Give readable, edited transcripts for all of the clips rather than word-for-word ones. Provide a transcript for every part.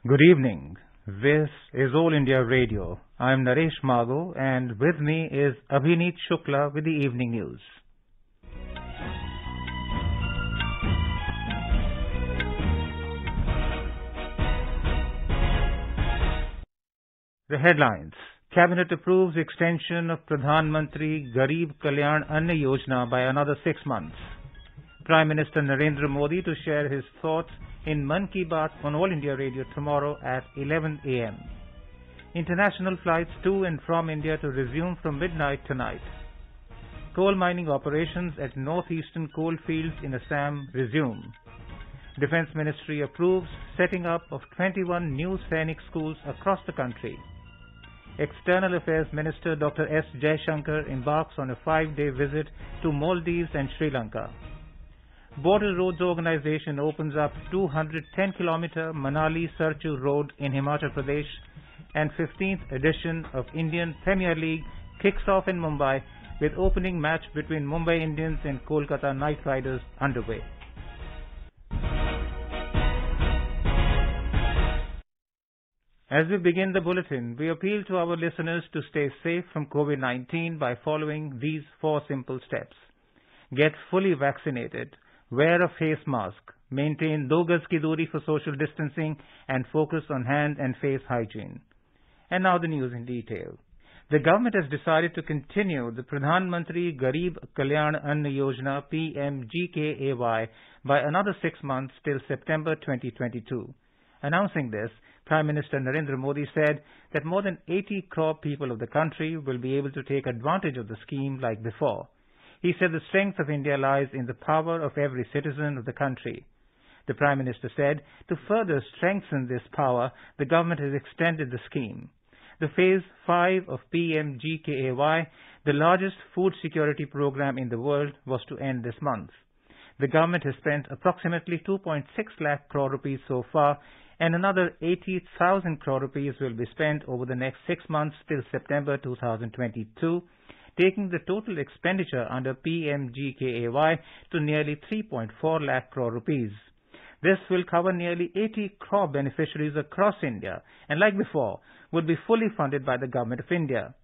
Good evening. This is All India Radio. I am Naresh Mago and with me is Abhineet Shukla with the evening news. The headlines. Cabinet approves extension of Pradhan Mantri Garib Kalyan Anna Yojana by another 6 months. Prime Minister Narendra Modi to share his thoughts in Mann Ki Baat on All India Radio tomorrow at 11 a.m. International flights to and from India to resume from midnight tonight. Coal mining operations at northeastern coalfields in Assam resume. Defence Ministry approves setting up of 21 new Sainik schools across the country. External Affairs Minister Dr. S. Jaishankar embarks on a 5-day visit to Maldives and Sri Lanka. Border Roads Organisation opens up 210-kilometre Manali-Sarchu Road in Himachal Pradesh, and 15th edition of Indian Premier League kicks off in Mumbai with opening match between Mumbai Indians and Kolkata Knight Riders underway. As we begin the bulletin, we appeal to our listeners to stay safe from COVID-19 by following these 4 simple steps. Get fully vaccinated. Wear a face mask, maintain 2 gaz ki doori for social distancing, and focus on hand and face hygiene. And now the news in detail. The government has decided to continue the Pradhan Mantri Garib Kalyan Anna Yojana PMGKAY by another 6 months till September 2022. Announcing this, Prime Minister Narendra Modi said that more than 80 crore people of the country will be able to take advantage of the scheme like before. He said the strength of India lies in the power of every citizen of the country. The Prime Minister said to further strengthen this power, the government has extended the scheme. The Phase 5 of PMGKAY, the largest food security program in the world, was to end this month. The government has spent approximately 2.6 lakh crore rupees so far, and another 80,000 crore rupees will be spent over the next 6 months till September 2022, taking the total expenditure under PMGKAY to nearly 3.4 lakh crore rupees. This will cover nearly 80 crore beneficiaries across India and, like before, would be fully funded by the Government of India.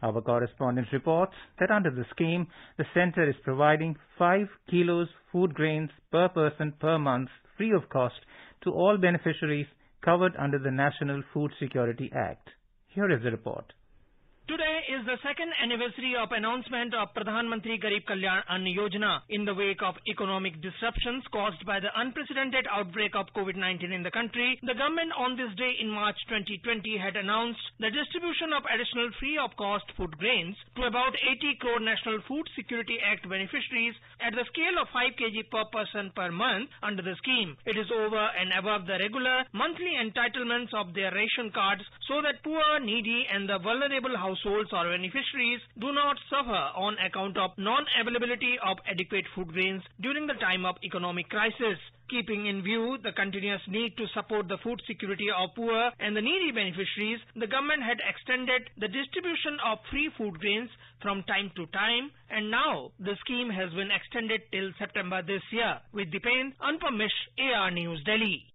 Our correspondent reports that under the scheme, the centre is providing 5 kilos food grains per person per month free of cost to all beneficiaries covered under the National Food Security Act. Here is the report. Today is the second anniversary of announcement of Pradhan Mantri Garib Kalyan Anna Yojana in the wake of economic disruptions caused by the unprecedented outbreak of COVID-19 in the country. The government on this day in March 2020 had announced the distribution of additional free of cost food grains to about 80 crore National Food Security Act beneficiaries at the scale of 5 kg per person per month under the scheme. It is over and above the regular monthly entitlements of their ration cards so that poor, needy and the vulnerable households or beneficiaries do not suffer on account of non-availability of adequate food grains during the time of economic crisis. Keeping in view the continuous need to support the food security of poor and the needy beneficiaries, the government had extended the distribution of free food grains from time to time, and now the scheme has been extended till September this year. With Dipen, Anupam Mish, AR News, Delhi.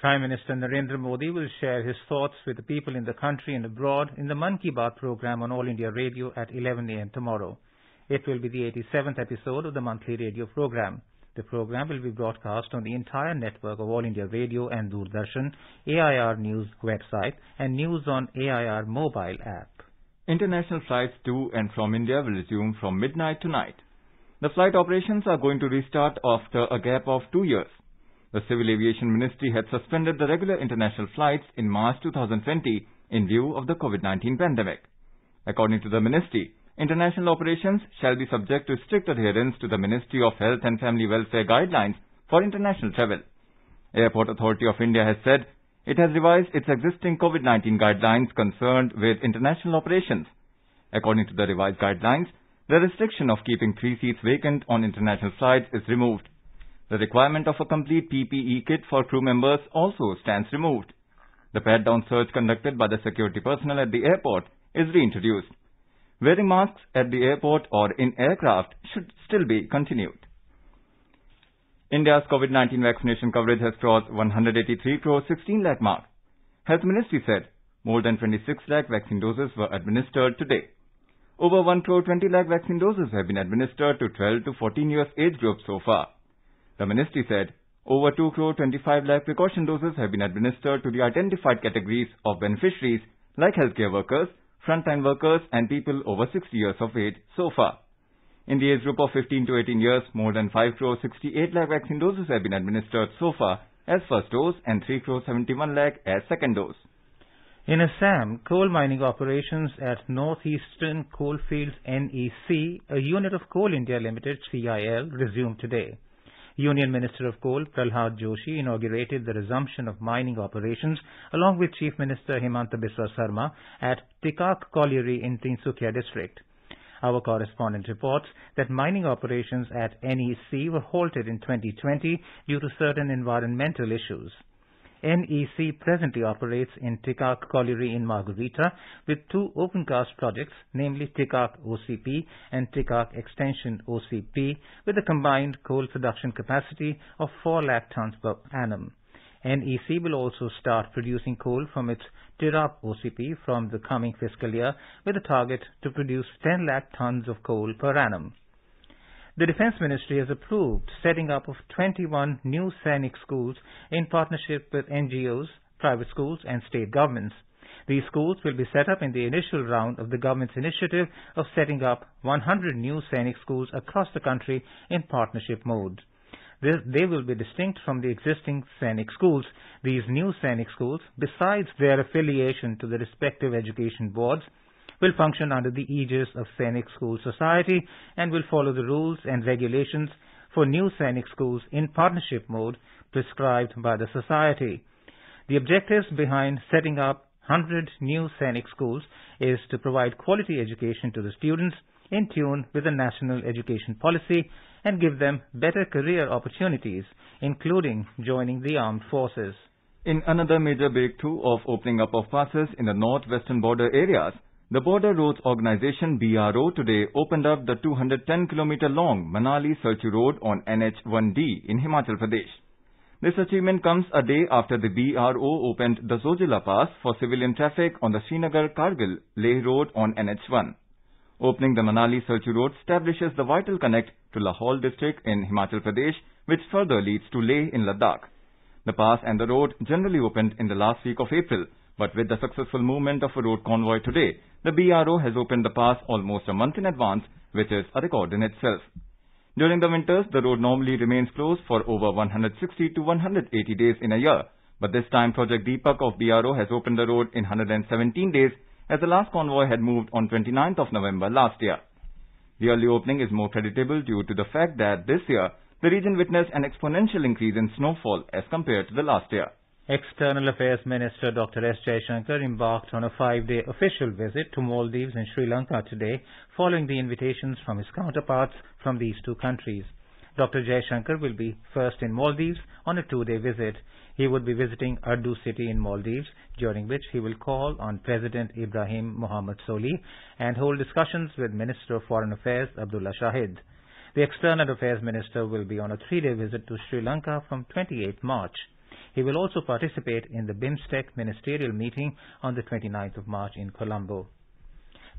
Prime Minister Narendra Modi will share his thoughts with the people in the country and abroad in the Mann Ki Baat program on All India Radio at 11 a.m. tomorrow. It will be the 87th episode of the monthly radio program. The program will be broadcast on the entire network of All India Radio and Doordarshan, AIR News website, and News on AIR mobile app. International flights to and from India will resume from midnight tonight. The flight operations are going to restart after a gap of 2 years. The Civil Aviation Ministry had suspended the regular international flights in March 2020 in view of the COVID-19 pandemic. According to the Ministry, international operations shall be subject to strict adherence to the Ministry of Health and Family Welfare guidelines for international travel. Airport Authority of India has said it has revised its existing COVID-19 guidelines concerned with international operations. According to the revised guidelines, the restriction of keeping 3 seats vacant on international flights is removed. The requirement of a complete PPE kit for crew members also stands removed. The pat-down search conducted by the security personnel at the airport is reintroduced. Wearing masks at the airport or in aircraft should still be continued. India's COVID-19 vaccination coverage has crossed 183 crore 16 lakh mark. Health Ministry said more than 26 lakh vaccine doses were administered today. Over 1 crore 20 lakh vaccine doses have been administered to 12 to 14 years age group so far. The ministry said over 2 crore 25 lakh precaution doses have been administered to the identified categories of beneficiaries like healthcare workers, frontline workers and people over 60 years of age so far. In the age group of 15 to 18 years, more than 5 crore 68 lakh vaccine doses have been administered so far as first dose and 3 crore 71 lakh as second dose. In Assam, coal mining operations at Northeastern Coalfields NEC, a unit of Coal India Limited CIL, resumed today. Union Minister of Coal Prahlad Joshi inaugurated the resumption of mining operations along with Chief Minister Himanta Biswa Sarma at Tikak Colliery in Tinsukia district. Our correspondent reports that mining operations at NEC were halted in 2020 due to certain environmental issues. NEC presently operates in Tikak Colliery in Margarita with two open-cast projects, namely Tikak OCP and Tikak Extension OCP, with a combined coal production capacity of 4 lakh tons per annum. NEC will also start producing coal from its Tirap OCP from the coming fiscal year with a target to produce 10 lakh tons of coal per annum. The Defence Ministry has approved setting up of 21 new Sainik schools in partnership with NGOs, private schools and state governments. These schools will be set up in the initial round of the government's initiative of setting up 100 new Sainik schools across the country in partnership mode. They will be distinct from the existing Sainik schools. These new Sainik schools, besides their affiliation to the respective education boards, will function under the aegis of Sainik School Society and will follow the rules and regulations for new Sainik schools in partnership mode prescribed by the Society. The objectives behind setting up 100 new Sainik schools is to provide quality education to the students in tune with the national education policy and give them better career opportunities, including joining the armed forces. In another major breakthrough of opening up of passes in the northwestern border areas, the Border Roads Organization BRO today opened up the 210-kilometer-long Manali-Sarchu Road on NH1D in Himachal Pradesh. This achievement comes a day after the BRO opened the Zojila Pass for civilian traffic on the Srinagar-Kargil-Leh Road on NH1. Opening the Manali-Sarchu Road establishes the vital connect to Lahaul district in Himachal Pradesh, which further leads to Leh in Ladakh. The pass and the road generally opened in the last week of April, but with the successful movement of a road convoy today, the BRO has opened the pass almost a month in advance, which is a record in itself. During the winters, the road normally remains closed for over 160 to 180 days in a year, but this time Project Deepak of BRO has opened the road in 117 days as the last convoy had moved on 29th of November last year. The early opening is more creditable due to the fact that this year, the region witnessed an exponential increase in snowfall as compared to the last year. External Affairs Minister Dr. S. Jaishankar embarked on a 5-day official visit to Maldives and Sri Lanka today, following the invitations from his counterparts from these two countries. Dr. Jaishankar will be first in Maldives on a 2-day visit. He would be visiting Urdu city in Maldives, during which he will call on President Ibrahim Mohammed Solih and hold discussions with Minister of Foreign Affairs Abdullah Shahid. The External Affairs Minister will be on a 3-day visit to Sri Lanka from 28 March. He will also participate in the BIMSTEC ministerial meeting on the 29th of March in Colombo.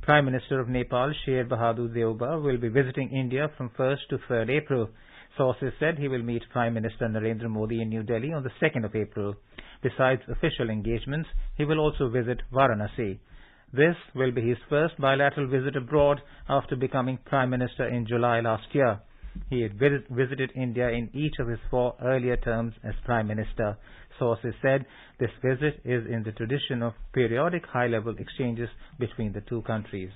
Prime Minister of Nepal, Sher Bahadur Deuba, will be visiting India from 1st to 3rd April. Sources said he will meet Prime Minister Narendra Modi in New Delhi on the 2nd of April. Besides official engagements, he will also visit Varanasi. This will be his first bilateral visit abroad after becoming Prime Minister in July last year. He had visited India in each of his 4 earlier terms as Prime Minister. Sources said this visit is in the tradition of periodic high-level exchanges between the two countries.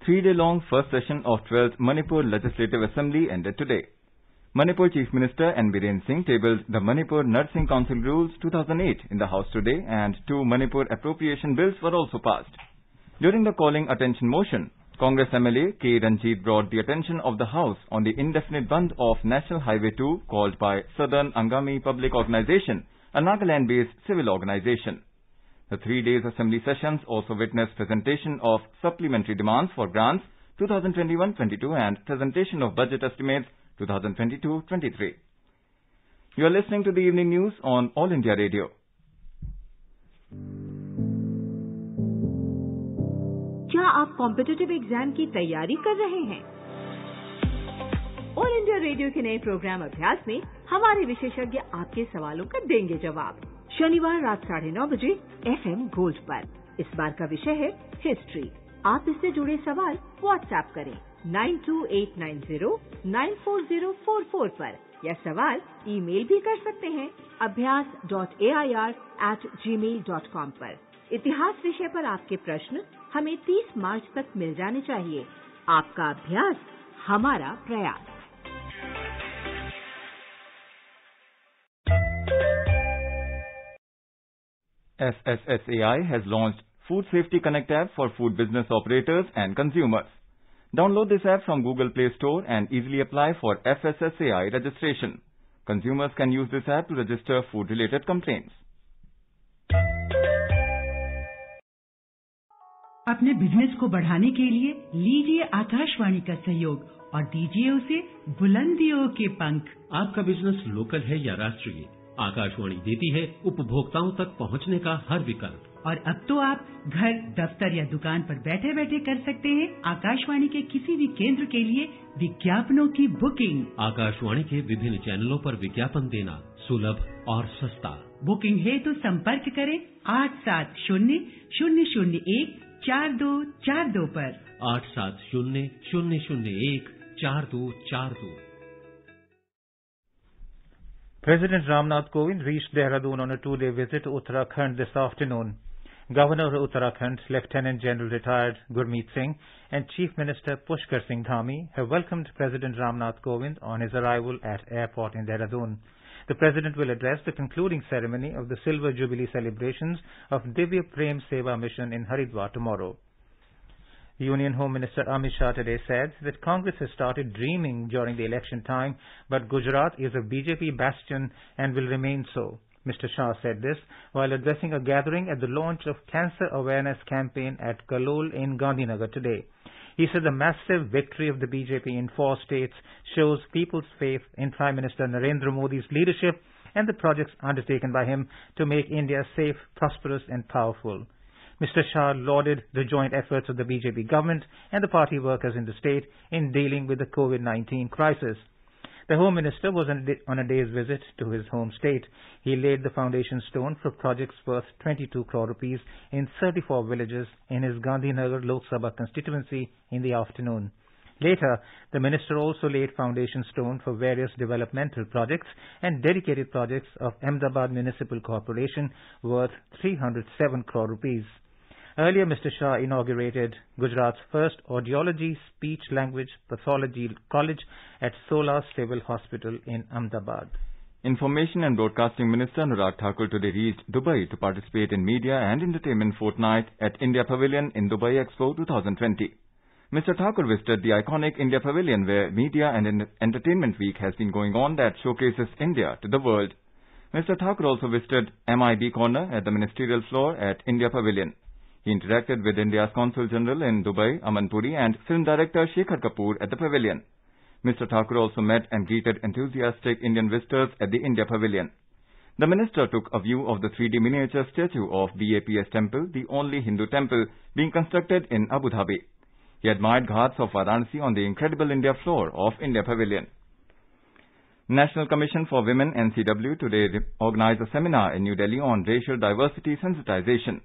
3-day-long first session of 12th Manipur Legislative Assembly ended today. Manipur Chief Minister N. Biren Singh tabled the Manipur Nursing Council Rules 2008 in the House today, and 2 Manipur appropriation bills were also passed. During the calling attention motion, Congress MLA K. Ranjit brought the attention of the House on the indefinite band of National Highway 2 called by Southern Angami Public Organization, a Nagaland-based civil organization. The 3 days assembly sessions also witnessed presentation of supplementary demands for grants 2021-22 and presentation of budget estimates 2022-23. You are listening to the evening news on All India Radio. क्या आप competitive exam की तैयारी कर रहे हैं? All India radio के नए programme अभ्यास में हमारे विशेषज्ञ आपके सवालों का देंगे जवाब। शनिवार रात 9:30 बजे FM गोल्ड पर। इस बार का विषय है हिस्ट्री। आप इससे जुड़े सवाल व्हाट्सएप करें 9289094044 पर या सवाल ईमेल भी कर सकते हैं abhyas.air@gmail.com पर। इतिहास विषय पर आपके प्रश्न हमें 30 मार्च तक मिल जाने चाहिए। आपका अभ्यास हमारा प्रयास। FSSAI has launched Food Safety Connect app for food business operators and consumers. Download this app from Google Play Store and easily apply for FSSAI registration. Consumers can use this app to register food-related complaints. अपने business को बढ़ाने के लिए लीजिए आकाशवाणी का सहयोग और दीजिए उसे बुलंदियों के पंख। आपका बिजनेस लोकल है या राष्ट्रीय, आकाशवाणी देती है उपभोक्ताओं तक पहुंचने का हर विकल्प। और अब तो आप घर, दफ्तर या दुकान पर बैठे बैठे कर सकते हैं आकाशवाणी के किसी भी केंद्र के लिए विज्ञापनों की बुकिंग। आकाशवाणी के विभिन्न चैनलों पर विज्ञापन देना सुलभ और सस्ता। बुकिंग है तो संपर्क करें 8700014242 पर। 8700014242। President Ramnath Kovind reached Dehradun on a 2-day visit to Uttarakhand this afternoon. Governor of Uttarakhand, Lieutenant General Retired Gurmeet Singh, and Chief Minister Pushkar Singh Dhami have welcomed President Ramnath Kovind on his arrival at airport in Dehradun. The President will address the concluding ceremony of the Silver Jubilee celebrations of Divya Prem Seva Mission in Haridwar tomorrow. Union Home Minister Amit Shah today said that Congress has started dreaming during the election time, but Gujarat is a BJP bastion and will remain so. Mr. Shah said this while addressing a gathering at the launch of Cancer Awareness Campaign at Kalol in Gandhinagar today. He said the massive victory of the BJP in 4 states shows people's faith in Prime Minister Narendra Modi's leadership and the projects undertaken by him to make India safe, prosperous and powerful. Mr. Shah lauded the joint efforts of the BJP government and the party workers in the state in dealing with the COVID-19 crisis. The Home Minister was on a day's visit to his home state. He laid the foundation stone for projects worth 22 crore rupees in 34 villages in his Gandhinagar Lok Sabha constituency in the afternoon. Later, the minister also laid foundation stone for various developmental projects and dedicated projects of Ahmedabad Municipal Corporation worth 307 crore rupees. Earlier, Mr. Shah inaugurated Gujarat's first Audiology Speech Language Pathology College at Sola Civil Hospital in Ahmedabad. Information and Broadcasting Minister Anurag Thakur today reached Dubai to participate in Media and Entertainment Fortnight at India Pavilion in Dubai Expo 2020. Mr. Thakur visited the iconic India Pavilion where Media and Entertainment Week has been going on that showcases India to the world. Mr. Thakur also visited MIB Corner at the ministerial floor at India Pavilion. He interacted with India's Consul General in Dubai, Aman Puri, and film director Shekhar Kapoor at the pavilion. Mr. Thakur also met and greeted enthusiastic Indian visitors at the India Pavilion. The minister took a view of the 3D miniature statue of BAPS Temple, the only Hindu temple being constructed in Abu Dhabi. He admired Ghats of Varanasi on the incredible India floor of India Pavilion. National Commission for Women NCW today organized a seminar in New Delhi on racial diversity sensitization.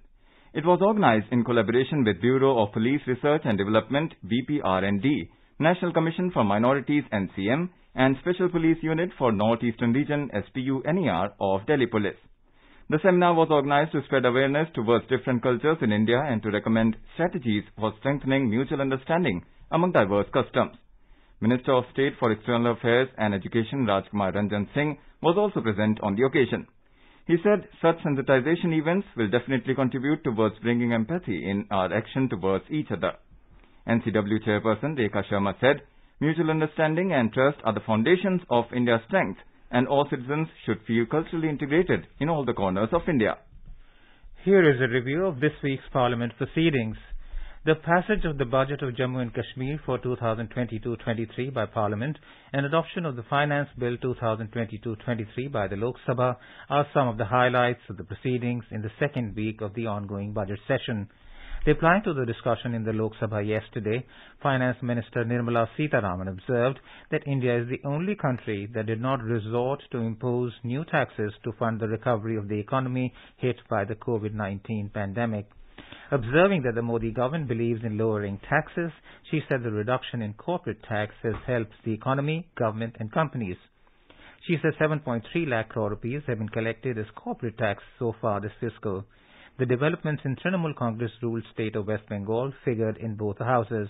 It was organized in collaboration with Bureau of Police Research and Development BPR&D, National Commission for Minorities NCM, and Special Police Unit for North Eastern Region SPU-NER of Delhi Police. The seminar was organized to spread awareness towards different cultures in India and to recommend strategies for strengthening mutual understanding among diverse customs. Minister of State for External Affairs and Education Rajkumar Ranjan Singh was also present on the occasion. He said such sensitization events will definitely contribute towards bringing empathy in our action towards each other. NCW Chairperson Rekha Sharma said, mutual understanding and trust are the foundations of India's strength, and all citizens should feel culturally integrated in all the corners of India. Here is a review of this week's Parliament proceedings. The passage of the budget of Jammu and Kashmir for 2022-23 by Parliament and adoption of the Finance Bill 2022-23 by the Lok Sabha are some of the highlights of the proceedings in the second week of the ongoing budget session. Replying to the discussion in the Lok Sabha yesterday, Finance Minister Nirmala Sitharaman observed that India is the only country that did not resort to impose new taxes to fund the recovery of the economy hit by the COVID-19 pandemic. Observing that the Modi government believes in lowering taxes, she said the reduction in corporate taxes helps the economy, government and companies. She said 7.3 lakh crore rupees have been collected as corporate tax so far this fiscal. The developments in Trinamool Congress-ruled state of West Bengal figured in both houses.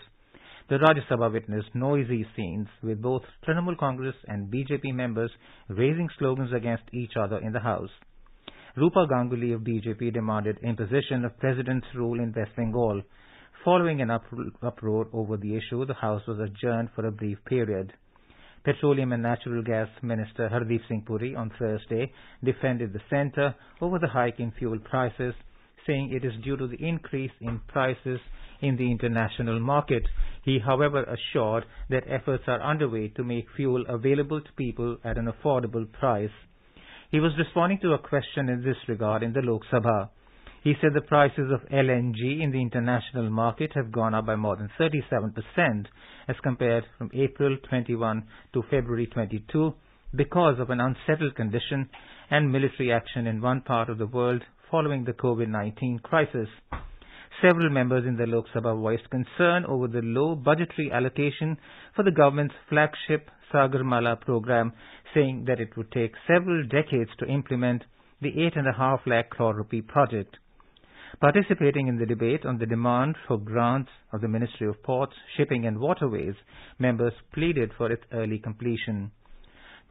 The Rajya Sabha witnessed noisy scenes with both Trinamool Congress and BJP members raising slogans against each other in the house. Rupa Ganguly of BJP demanded imposition of president's rule in West Bengal. Following an uproar over the issue, the house was adjourned for a brief period. Petroleum and Natural Gas Minister Hardeep Singh Puri on Thursday defended the centre over the hike in fuel prices, saying it is due to the increase in prices in the international market. He, however, assured that efforts are underway to make fuel available to people at an affordable price. He was responding to a question in this regard in the Lok Sabha. He said the prices of LNG in the international market have gone up by more than 37% as compared from April 21 to February 22 because of an unsettled condition and military action in one part of the world following the COVID-19 crisis. Several members in the Lok Sabha voiced concern over the low budgetary allocation for the government's flagship Sagarmala program, saying that it would take several decades to implement the 8.5 lakh crore rupee project. Participating in the debate on the demand for grants of the Ministry of Ports, Shipping and Waterways, members pleaded for its early completion.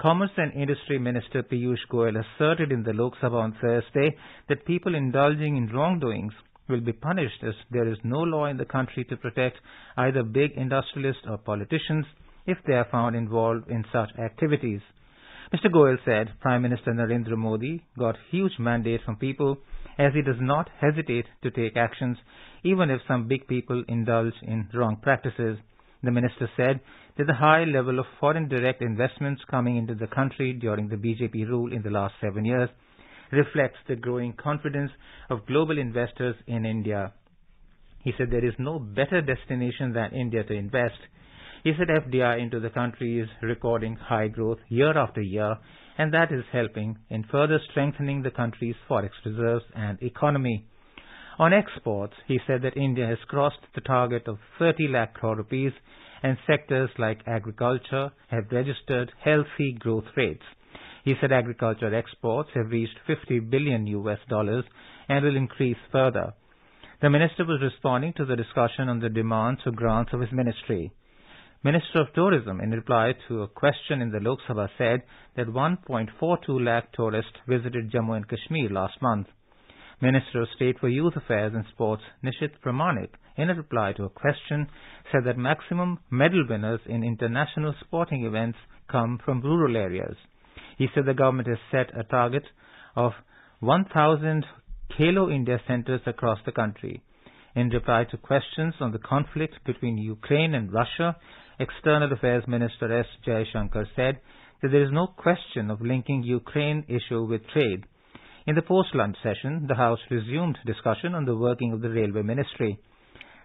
Commerce and Industry Minister Piyush Goyal asserted in the Lok Sabha on Thursday that people indulging in wrongdoings will be punished as there is no law in the country to protect either big industrialists or politicians if they are found involved in such activities. Mr. Goyal said Prime Minister Narendra Modi got huge mandate from people as he does not hesitate to take actions even if some big people indulge in wrong practices. The minister said that the high level of foreign direct investments coming into the country during the BJP rule in the last 7 years reflects the growing confidence of global investors in India. He said there is no better destination than India to invest. He said FDI into the country is recording high growth year after year, and that is helping in further strengthening the country's forex reserves and economy. On exports, he said that India has crossed the target of 30 lakh crore rupees, and sectors like agriculture have registered healthy growth rates. He said agriculture exports have reached $50 billion and will increase further. The minister was responding to the discussion on the demands for grants of his ministry. Minister of Tourism, in reply to a question in the Lok Sabha, said that 1.42 lakh tourists visited Jammu and Kashmir last month. Minister of State for Youth Affairs and Sports, Nishit Pramanik, in a reply to a question, said that maximum medal winners in international sporting events come from rural areas. He said the government has set a target of 1,000 Khelo India centers across the country. In reply to questions on the conflict between Ukraine and Russia, External Affairs Minister S. Jaishankar said that there is no question of linking Ukraine issue with trade. In the post-lunch session, the House resumed discussion on the working of the Railway Ministry.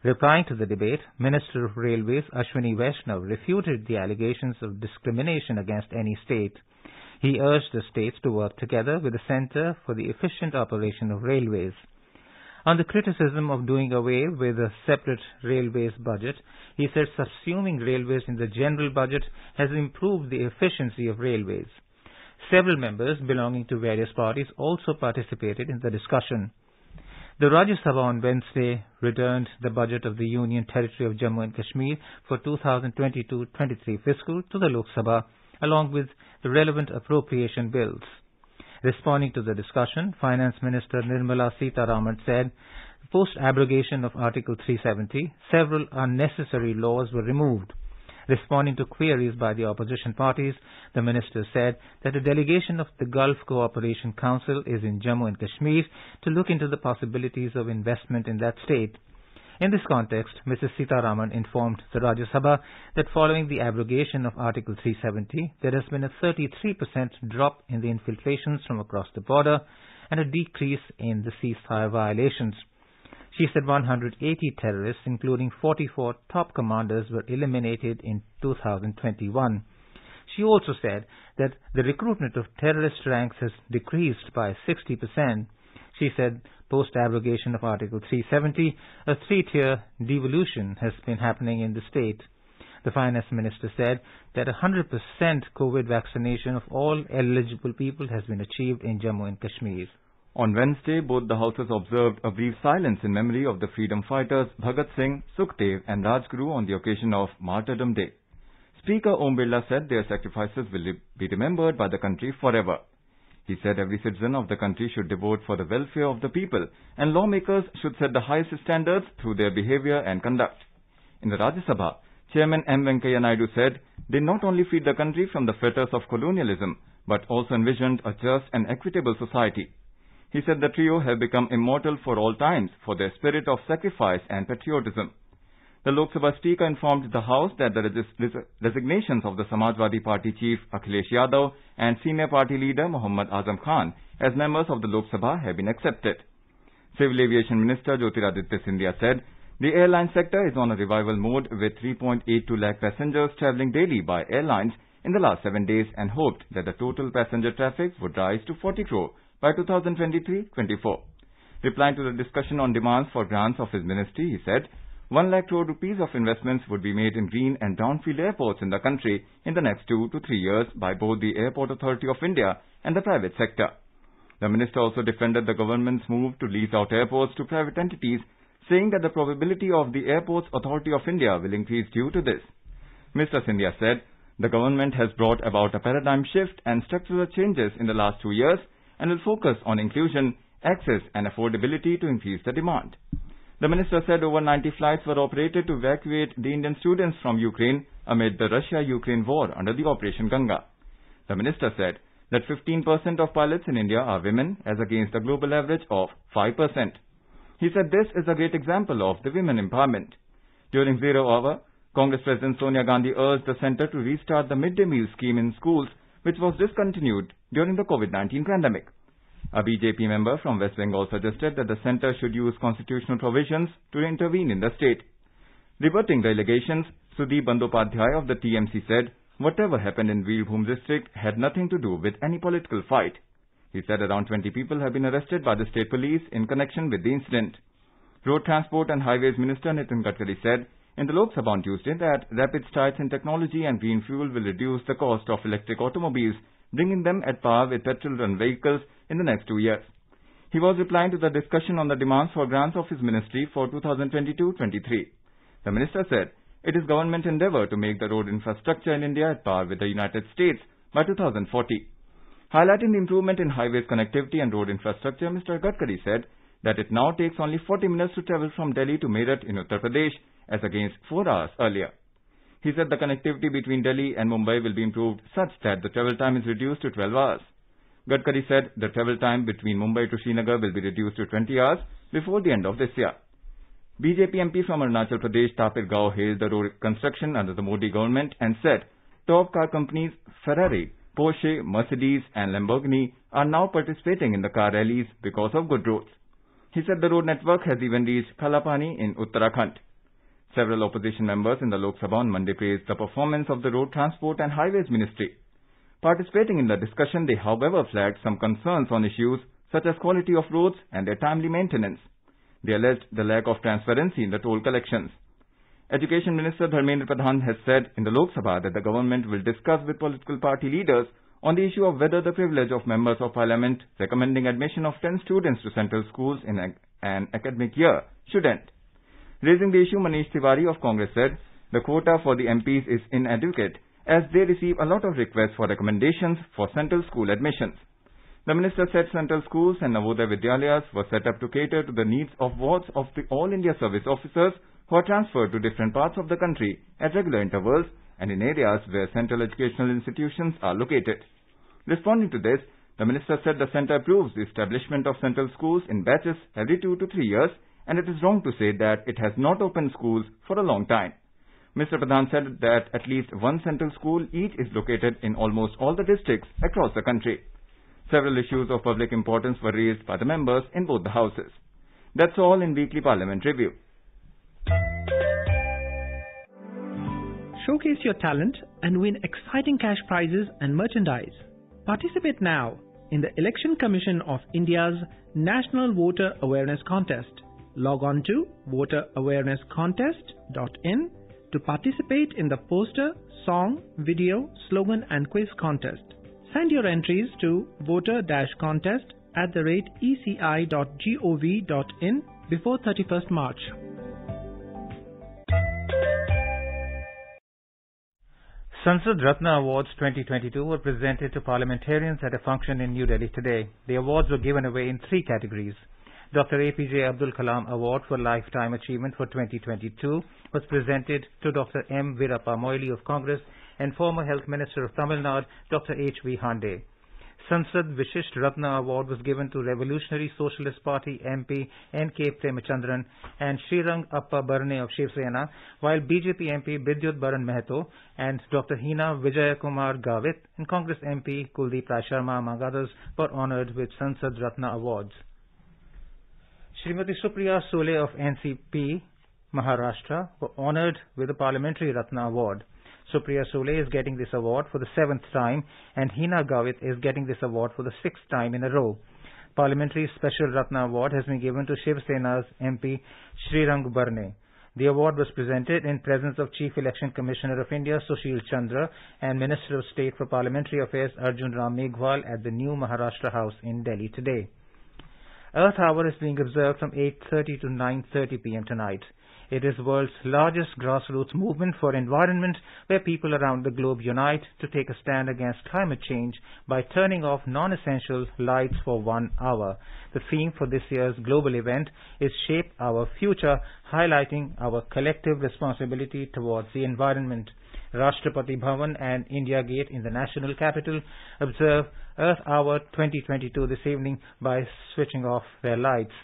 Replying to the debate, Minister of Railways Ashwini Vaishnav refuted the allegations of discrimination against any state. He urged the states to work together with the Centre for the Efficient Operation of Railways. On the criticism of doing away with a separate railways budget, he said subsuming railways in the general budget has improved the efficiency of railways. Several members belonging to various parties also participated in the discussion. The Rajya Sabha on Wednesday returned the budget of the Union Territory of Jammu and Kashmir for 2022-23 fiscal to the Lok Sabha, along with the relevant appropriation bills. Responding to the discussion, Finance Minister Nirmala Sitharaman said, post-abrogation of Article 370, several unnecessary laws were removed. Responding to queries by the opposition parties, the minister said that a delegation of the Gulf Cooperation Council is in Jammu and Kashmir to look into the possibilities of investment in that state. In this context, Mrs. Sitharaman informed the Rajya Sabha that following the abrogation of Article 370, there has been a 33% drop in the infiltrations from across the border and a decrease in the ceasefire violations. She said 180 terrorists, including 44 top commanders, were eliminated in 2021. She also said that the recruitment of terrorist ranks has decreased by 60%. She said post-abrogation of Article 370, a three-tier devolution has been happening in the state. The Finance Minister said that 100% COVID vaccination of all eligible people has been achieved in Jammu and Kashmir. On Wednesday, both the houses observed a brief silence in memory of the freedom fighters Bhagat Singh, Sukhdev and Rajguru on the occasion of Martyrdom Day. Speaker Om Birla said their sacrifices will be remembered by the country forever. He said every citizen of the country should devote for the welfare of the people and lawmakers should set the highest standards through their behavior and conduct. In the Rajya Sabha, Chairman M. Venkaiah Naidu said they not only freed the country from the fetters of colonialism but also envisioned a just and equitable society. He said the trio have become immortal for all times for their spirit of sacrifice and patriotism. The Lok Sabha Speaker informed the House that the resignations of the Samajwadi Party Chief Akhilesh Yadav and Senior Party Leader Muhammad Azam Khan as members of the Lok Sabha have been accepted. Civil Aviation Minister Jyotiraditya Scindia said the airline sector is on a revival mode with 3.82 lakh passengers travelling daily by airlines in the last 7 days and hoped that the total passenger traffic would rise to 40 crore by 2023-24. Replying to the discussion on demands for grants of his ministry, he said 1 lakh crore rupees of investments would be made in green and brownfield airports in the country in the next 2 to 3 years by both the Airport Authority of India and the private sector. The minister also defended the government's move to lease out airports to private entities, saying that the probability of the Airports Authority of India will increase due to this. Mr. Scindia said the government has brought about a paradigm shift and structural changes in the last 2 years and will focus on inclusion, access and affordability to increase the demand. The minister said over 90 flights were operated to evacuate the Indian students from Ukraine amid the Russia-Ukraine war under the Operation Ganga. The minister said that 15% of pilots in India are women as against the global average of 5%. He said this is a great example of the women empowerment. During Zero Hour, Congress President Sonia Gandhi urged the centre to restart the midday meal scheme in schools, which was discontinued during the COVID-19 pandemic. A BJP member from West Bengal suggested that the centre should use constitutional provisions to intervene in the state. Rebutting the allegations, Sudeep Bandyopadhyay of the TMC said whatever happened in Veerbhum district had nothing to do with any political fight. He said around 20 people have been arrested by the state police in connection with the incident. Road Transport and Highways Minister Nitin Gadkari said in the Lok Sabha on Tuesday that rapid strides in technology and green fuel will reduce the cost of electric automobiles, bringing them at par with petrol-run vehicles in the next 2 years. He was replying to the discussion on the demands for grants of his ministry for 2022-23. The minister said it is government endeavour to make the road infrastructure in India at par with the United States by 2040. Highlighting the improvement in highways connectivity and road infrastructure, Mr. Gadkari said that it now takes only 40 minutes to travel from Delhi to Meerut in Uttar Pradesh as against 4 hours earlier. He said the connectivity between Delhi and Mumbai will be improved such that the travel time is reduced to 12 hours. Gadkari said the travel time between Mumbai to Srinagar will be reduced to 20 hours before the end of this year. BJP MP from Arunachal Pradesh Tapir Gao hailed the road construction under the Modi government and said top car companies Ferrari, Porsche, Mercedes and Lamborghini are now participating in the car rallies because of good roads. He said the road network has even reached Khalapani in Uttarakhand. Several opposition members in the Lok Sabha on Monday praised the performance of the Road Transport and Highways Ministry. Participating in the discussion, they however flagged some concerns on issues such as quality of roads and their timely maintenance. They alleged the lack of transparency in the toll collections. Education Minister Dharmendra Pradhan has said in the Lok Sabha that the government will discuss with political party leaders on the issue of whether the privilege of members of parliament recommending admission of 10 students to central schools in an academic year should end. Raising the issue, Manish Tiwari of Congress said the quota for the MPs is inadequate as they receive a lot of requests for recommendations for central school admissions. The minister said central schools and Navodaya Vidyalayas were set up to cater to the needs of wards of the All India Service Officers who are transferred to different parts of the country at regular intervals and in areas where central educational institutions are located. Responding to this, the minister said the centre approves the establishment of central schools in batches every 2 to 3 years and it is wrong to say that it has not opened schools for a long time. Mr. Pradhan said that at least one central school each is located in almost all the districts across the country. Several issues of public importance were raised by the members in both the houses. That's all in Weekly Parliament Review. Showcase your talent and win exciting cash prizes and merchandise. Participate now in the Election Commission of India's National Voter Awareness Contest. Log on to voterawarenesscontest.in to participate in the poster, song, video, slogan and quiz contest. Send your entries to voter-contest@eci.gov.in before 31st March. Sansad Ratna Awards 2022 were presented to parliamentarians at a function in New Delhi today. The awards were given away in 3 categories. Dr. APJ Abdul Kalam Award for Lifetime Achievement for 2022 was presented to Dr. M. Veerappa Moily of Congress and former Health Minister of Tamil Nadu, Dr. H.V. Hande. Sansad Vishisht Ratna Award was given to Revolutionary Socialist Party MP N.K. Premachandran and Srirang Appa Barne of Shiv Sena, while BJP MP Bidyut Baran Mehato and Dr. Hina Vijayakumar Gavit and Congress MP Kuldeep Rai Sharma, among others, were honoured with Sansad Ratna Awards. Srimati Supriya Sule of NCP Maharashtra were honoured with the Parliamentary Ratna Award. Supriya Sule is getting this award for the 7th time and Hina Gavit is getting this award for the 6th time in a row. Parliamentary Special Ratna Award has been given to Shiv Sena's MP Srirang Barne. The award was presented in presence of Chief Election Commissioner of India Sushil Chandra and Minister of State for Parliamentary Affairs Arjun Ram Meghwal at the new Maharashtra House in Delhi today. Earth Hour is being observed from 8:30 to 9:30 p.m. tonight. It is the world's largest grassroots movement for environment where people around the globe unite to take a stand against climate change by turning off non-essential lights for 1 hour. The theme for this year's global event is Shape Our Future, highlighting our collective responsibility towards the environment. Rashtrapati Bhavan and India Gate in the national capital observe Earth Hour 2022 this evening by switching off their lights.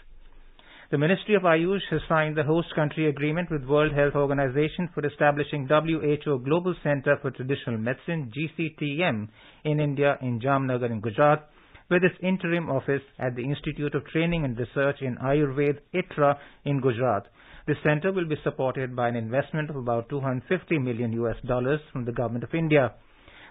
The Ministry of Ayush has signed the host country agreement with World Health Organization for establishing WHO Global Centre for Traditional Medicine GCTM in India in Jamnagar in Gujarat, with its interim office at the Institute of Training and Research in Ayurveda ITRA in Gujarat. This centre will be supported by an investment of about $250 million from the Government of India.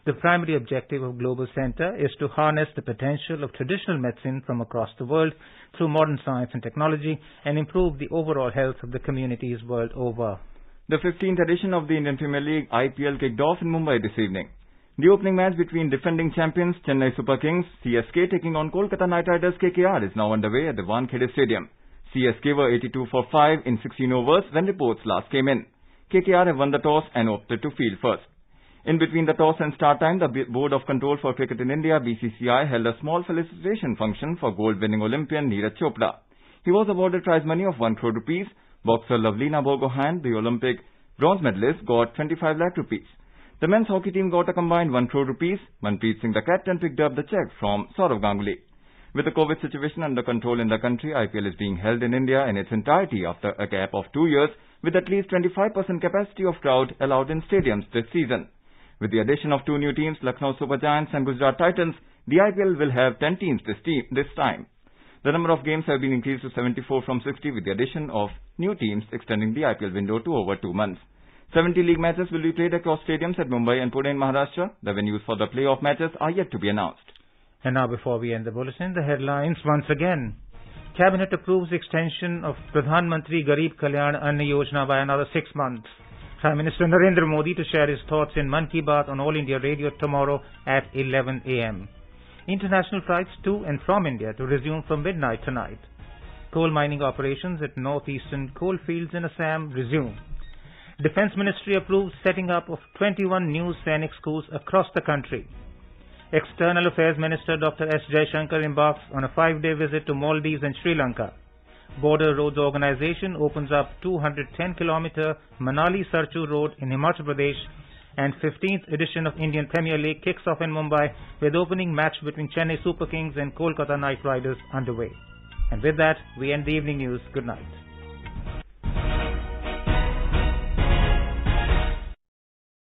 The primary objective of Global Centre is to harness the potential of traditional medicine from across the world through modern science and technology and improve the overall health of the communities world over. The 15th edition of the Indian Premier League IPL kicked off in Mumbai this evening. The opening match between defending champions Chennai Super Kings CSK taking on Kolkata Knight Riders KKR is now underway at the Wankhede Stadium. CSK were 82 for 5 in 16 overs when reports last came in. KKR have won the toss and opted to field first. In between the toss and start time, the Board of Control for Cricket in India, BCCI, held a small felicitation function for gold-winning Olympian Neeraj Chopra. He was awarded prize money of 1 crore rupees. Boxer Lavlina Borgohain, the Olympic bronze medalist, got 25 lakh rupees. The men's hockey team got a combined 1 crore rupees. Manpreet Singh, the captain, picked up the cheque from Saurav Ganguly. With the COVID situation under control in the country, IPL is being held in India in its entirety after a gap of 2 years, with at least 25% capacity of crowd allowed in stadiums this season. With the addition of 2 new teams, Lucknow Super Giants and Gujarat Titans, the IPL will have 10 teams this time. The number of games have been increased to 74 from 60 with the addition of new teams extending the IPL window to over 2 months. 70 league matches will be played across stadiums at Mumbai and Pune in Maharashtra. The venues for the playoff matches are yet to be announced. And now before we end the bulletin, the headlines once again. Cabinet approves extension of Pradhan Mantri Garib Kalyan Anna Yojana by another 6 months. Prime Minister Narendra Modi to share his thoughts in Mann Ki Baat on All India Radio tomorrow at 11 a.m. International flights to and from India to resume from midnight tonight. Coal mining operations at northeastern coal fields in Assam resume. Defence Ministry approves setting up of 21 new Sainik schools across the country. External Affairs Minister Dr. S. Jaishankar embarks on a 5-day visit to Maldives and Sri Lanka. Border Roads Organization opens up 210-kilometer Manali-Sarchu Road in Himachal Pradesh, and 15th edition of Indian Premier League kicks off in Mumbai with opening match between Chennai Super Kings and Kolkata Knight Riders underway. And with that, we end the evening news. Good night.